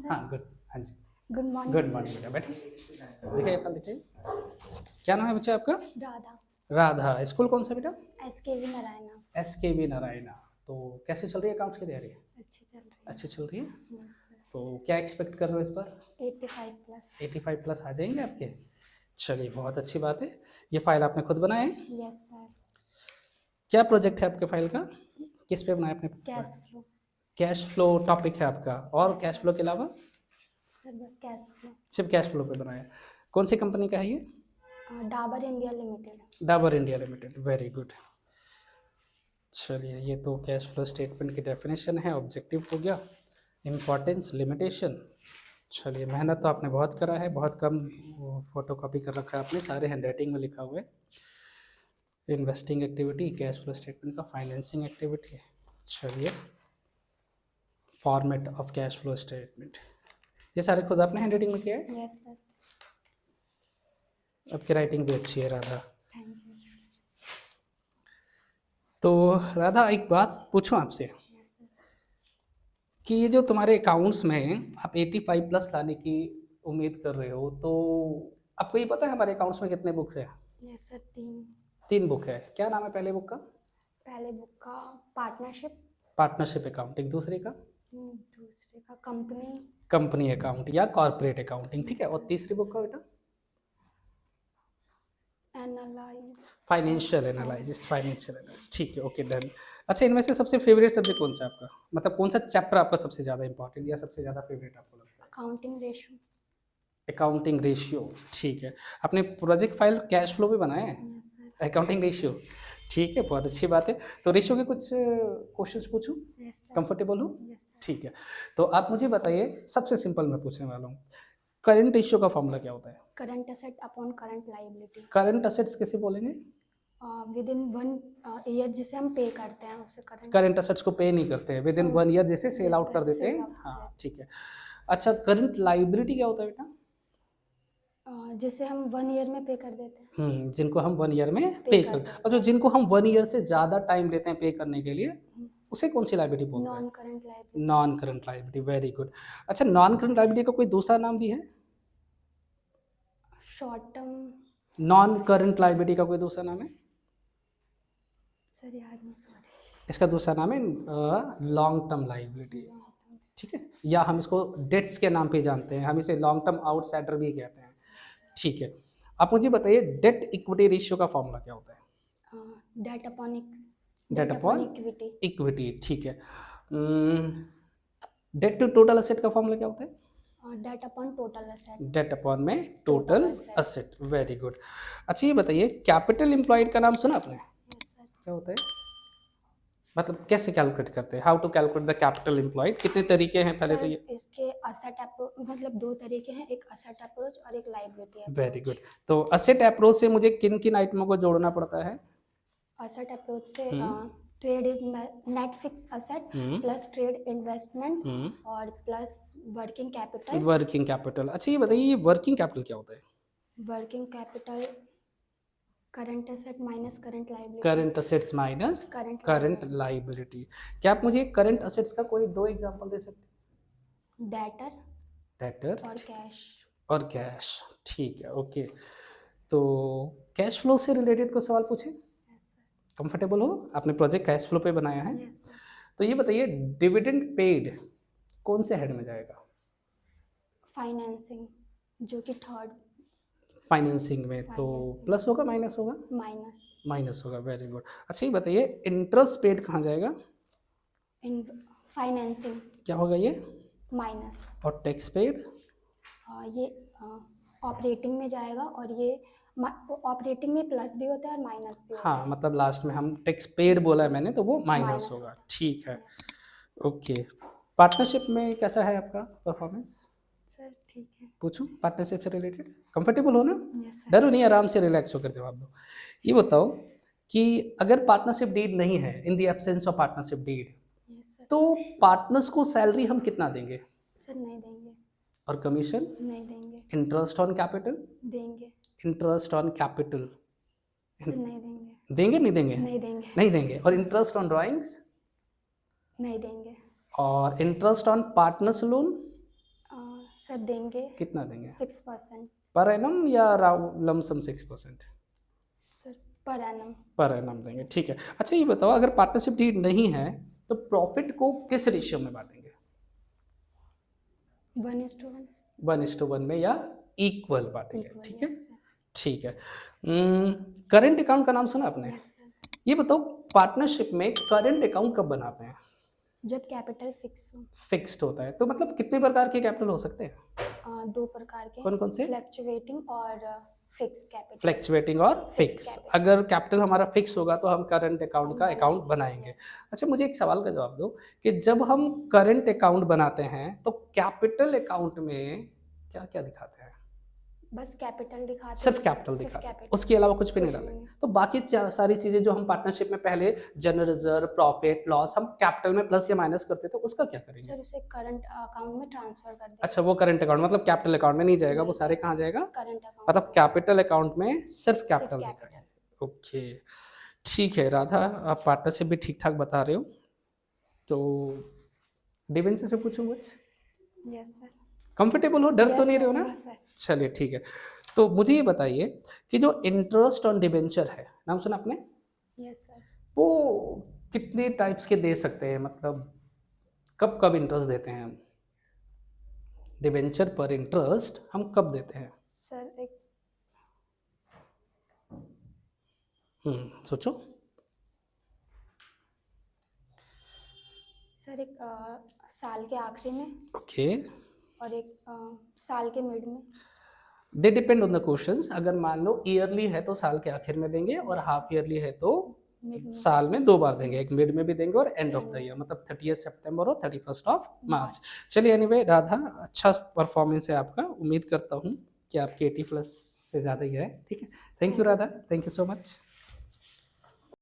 हाँ गुड। हाँ जी। Good morning good morning बेटा, बैठिए। दिखाइए फल दिखाइए। क्या नाम है बच्चा आपका? राधा। राधा। स्कूल कौन सा बेटा? SKV नारायणा। SKV नारायणा। तो कैसे चल रही है अकाउंट्स की तैयारी? अच्छी चल रही है। अच्छी चल रही है। Yes sir. तो क्या एक्सपेक्ट कर रहे हो इस बार? 85 प्लस। 85 प्लस आ जाएंगे आपके? चलिए बहुत अच्छी बात है। ये फाइल आपने खुद बनाया है? Yes sir. क्या प्रोजेक्ट है आपके फाइल का? किस पे बनाया आपने? Cash flow. Cash flow topic है आपका, और Yes, कैश sir. फ्लो के अलावा सर बस कैश फ्लो। सिर्फ कैश फ्लो पे बनाया। कौन सी कंपनी का है ये? Dabur India limited. Dabur India limited, very good. चलिए ये तो कैश फ्लो स्टेटमेंट की डेफिनेशन है, ऑब्जेक्टिव हो गया, इम्पोर्टेंस, लिमिटेशन। चलिए मेहनत तो आपने बहुत करा है, बहुत कम फोटो कॉपी कर रखा है आपने, सारे हैंड राइटिंग में लिखा हुआ है। Investing activity, cash flow statement का फाइनेंसिंग एक्टिविटी। चलिए format of cash flow statement, ये सारे खुद आपने हैंड राइटिंग में किया है? Yes sir. आपकी राइटिंग भी अच्छी है राधा। Thank you sir. तो राधा एक बात पूछूं आपसे यस सर। कि ये जो तुम्हारे अकाउंट्स में आप 85 प्लस लाने की उम्मीद कर रहे हो, तो आपको ये पता है हमारे अकाउंट्स में कितने बुक्स हैं? Yes sir. 3। 3 बुक है। क्या नाम है पहले बुक का? पहले बुक का पार्टनरशिप। Partnership accounting. दूसरे का? दूसरे का कंपनी। कंपनी अकाउंट या कॉर्पोरेट अकाउंटिंग, ठीक है। और तीसरी बुक का बेटा? Analyse. Financial analysis, financial analysis, ठीक है, ओके डन। अच्छा इनमें से सबसे फेवरेट सब्जेक्ट कौन सा है आपका? मतलब कौन सा चैप्टर आपका सबसे ज़्यादा इंपॉर्टेंट या सबसे ज़्यादा फेवरेट आपको लगता है? Accounting ratio. अकाउंटिंग रेशियो, ठीक है। आपने प्रोजेक्ट फाइल कैश फ्लो भी बनाया है? Yes sir. अकाउंटिंग रेशियो, ठीक है, बहुत अच्छी बात है। तो रेशियो के कुछ क्वेश्चंस पूछूं? Yes sir. कंफर्टेबल हो? Yes sir. ठीक है। तो आप मुझे बताइए, सबसे सिंपल मैं पूछने वाला हूँ, करंट रेशियो का फॉर्मूला क्या होता है? Current asset upon current liability. Current assets कैसे बोलेंगे? विद इन 1 ईयर जिसे हम पे करते हैं उसे करंट। करंट असेट्स को पे नहीं करते हैं, विद इन 1 ईयर जैसे सेल आउट कर देते हैं, हाँ ठीक है। अच्छा करंट लाइबिलिटी क्या होता है बेटा? जिसे हम 1 ईयर में पे कर देते हैं। जिनको हम 1 ईयर में पे पे कर कर, देते और जो जिनको हम 1 ईयर से ज़्यादा टाइम लेते हैं पे करने के लिए, उसे कौन सी लाइबिलिटी बोलते हैं? Non current liability. Non current liability, very good. अच्छा नॉन करंट लाइबिलिटी का कोई दूसरा नाम भी है? Short term. Non current liability का कोई दूसरा नाम है? सर याद नहीं, सॉरी। इसका दूसरा नाम है लॉन्ग टर्म लाइबिलिटी, ठीक है। या हम इसको डेट्स के नाम पे जानते हैं, हम इसे लॉन्ग टर्म आउटसाइडर भी कहते हैं, ठीक है। आप मुझे बताइए डेट इक्विटी रेशियो का फॉर्मूला क्या होता है? Debt upon debt upon equity. Equity, ठीक है। डेट टू टोटल असेट का फॉर्मूला क्या होता है? Debt upon total asset. Debt upon में total Total asset, very good. अच्छा ये बताइए कैपिटल एम्प्लॉयड का नाम सुना आपने? Yes sir. क्या होता है? मतलब कैसे कैलकुलेट करते हैं? How to calculate the capital employed? कितने तरीके हैं पहले तो ये? इसके असेट अप्रोच, मतलब 2 तरीके हैं, एक असेट अप्रोच और एक लाइबिलिटी अप्रोच। Very good. तो असेट अप्रोच से मुझे किन किन आइटमों को जोड़ना पड़ता है? असेट अप्रोच से trade is net fix asset plus trade investment और plus working capital. Working capital. अच्छा ये बताइए ये वर्किंग कैपिटल क्या होता है? Working capital current asset minus current liability. Current assets minus current liability. क्या आप मुझे करंट असेट्स का कोई 2 एग्जांपल दे सकते हैं? डेटर डेटर और कैश। और कैश, ठीक है, ओके। तो कैश फ्लो से रिलेटेड कोई सवाल पूछे? कंफर्टेबल हो? आपने प्रोजेक्ट कैश फ्लो पे बनाया है। Yes sir. तो ये बताइए डिविडेंड पेड कौन से हेड में जाएगा? फाइनेंसिंग, जो कि थर्ड। फाइनेंसिंग में। तो प्लस होगा माइनस होगा? माइनस। माइनस होगा, वेरी गुड। अच्छा ये बताइए इंटरेस्ट पेड कहाँ जाएगा? इन फाइनेंसिंग। क्या होगा ये? माइनस। और टैक्स पेड? ये ऑपरेटिंग में जाएगा, और ये ऑपरेटिंग में प्लस भी होता है और माइनस भी होता हाँ मतलब लास्ट में हम टैक्स पेड बोला है मैंने, तो वो माइनस माइनस होगा, ठीक है, ओके। पार्टनरशिप में कैसा है आपका परफॉर्मेंस? सर ठीक है। पूछूं पार्टनरशिप से रिलेटेड? कंफर्टेबल हो ना? Yes sir. डरो नहीं, आराम से रिलैक्स होकर जवाब दो। ये बताओ कि अगर पार्टनरशिप डीड नहीं है, in the absence of partnership deed, yes sir. तो पार्टनर्स को सैलरी हम कितना देंगे? सर नहीं देंगे। और कमीशन? नहीं देंगे। Interest on capital? देंगे। Interest on capital? सर नहीं देंगे। देंगे नहीं देंगे? नहीं देंगे। नहीं देंगे। और इंटरेस्ट ऑन ड्राइंग्स? नहीं देंगे। और interest on partners loan? Sir देंगे कितना देंगे? 6% पर एनम या lump sum 6%? Sir per annum. Per annum देंगे, ठीक है। अच्छा ये बताओ, अगर पार्टनरशिप डीड नहीं है तो प्रॉफिट को किस रेशियो में बांटेंगे? 1:1। 1:1 में या इक्वल बांटेंगे, ठीक है। Yes sir. ठीक है। करंट अकाउंट का नाम सुना आपने? Yes sir. ये बताओ, पार्टनरशिप में करंट अकाउंट कब बनाते हैं? जब कैपिटल फिक्स हो। फिक्स्ड होता है, तो मतलब कितने प्रकार के कैपिटल हो सकते हैं? 2 प्रकार के। कौन कौन से? फ्लक्चुएटिंग और फिक्स कैपिटल। फ्लैक्चुएटिंग और फिक्स। capital। अगर कैपिटल हमारा फिक्स होगा तो हम करंट अकाउंट का अकाउंट बनाएंगे। अच्छा मुझे एक सवाल का जवाब दो कि जब हम करंट अकाउंट बनाते हैं तो कैपिटल अकाउंट में क्या क्या दिखाते हैं? बस कैपिटल दिखाते सिर्फ हैं, कैपिटल सिर्फ दिखाते हैं, capital। उसके अलावा कुछ भी नहीं कुछ डालेंगे। नहीं। तो बाकी सारी चीजें जो हम पार्टनरशिप में पहले जनरल रिजर्व, प्रॉफिट, लॉस हम कैपिटल में प्लस या माइनस करते थे, उसका क्या करेंगे? सर उसे करंट अकाउंट में ट्रांसफर कर देंगे। अच्छा वो करंट अकाउंट मतलब कैपिटल अकाउंट में नहीं जाएगा, वो नहीं सारे कहाँ जाएगा? Current account. मतलब कैपिटल अकाउंट में सिर्फ कैपिटल capital। दिखाएंगे। ओके ठीक है राधा, आप पार्टनरशिप भी ठीक ठाक बता रहे हो। तो डिबेंचर से पूछूं कुछ? Yes sir. कंफर्टेबल हो, डर तो Yes, नहीं sir, रहे हो ना? yes, sir। चलिए ठीक है। तो मुझे ये बताइए कि जो इंटरेस्ट ऑन डिबेंचर है, नाम सुना आपने? Yes sir. वो कितने टाइप्स के दे सकते हैं, मतलब कब कब इंटरेस्ट देते हैं हम? डिबेंचर पर इंटरेस्ट हम कब देते हैं? सर एक सोचो। सर एक साल के आखिरी में ओके और एक साल के मिड में। They depend on the questions. अगर मान लो ईयरली है तो साल के आखिर में देंगे, और हाफ ईयरली है तो मिड में। साल में 2 बार देंगे, एक मिड में भी देंगे और एंड ऑफ द ईयर, मतलब 30 सितंबर और 31 मार्च। चलिए एनीवे राधा, अच्छा परफॉर्मेंस है आपका, उम्मीद करता हूँ कि आपके 80+ से ज़्यादा ही है, ठीक है। Thank you Radha, thank you so much.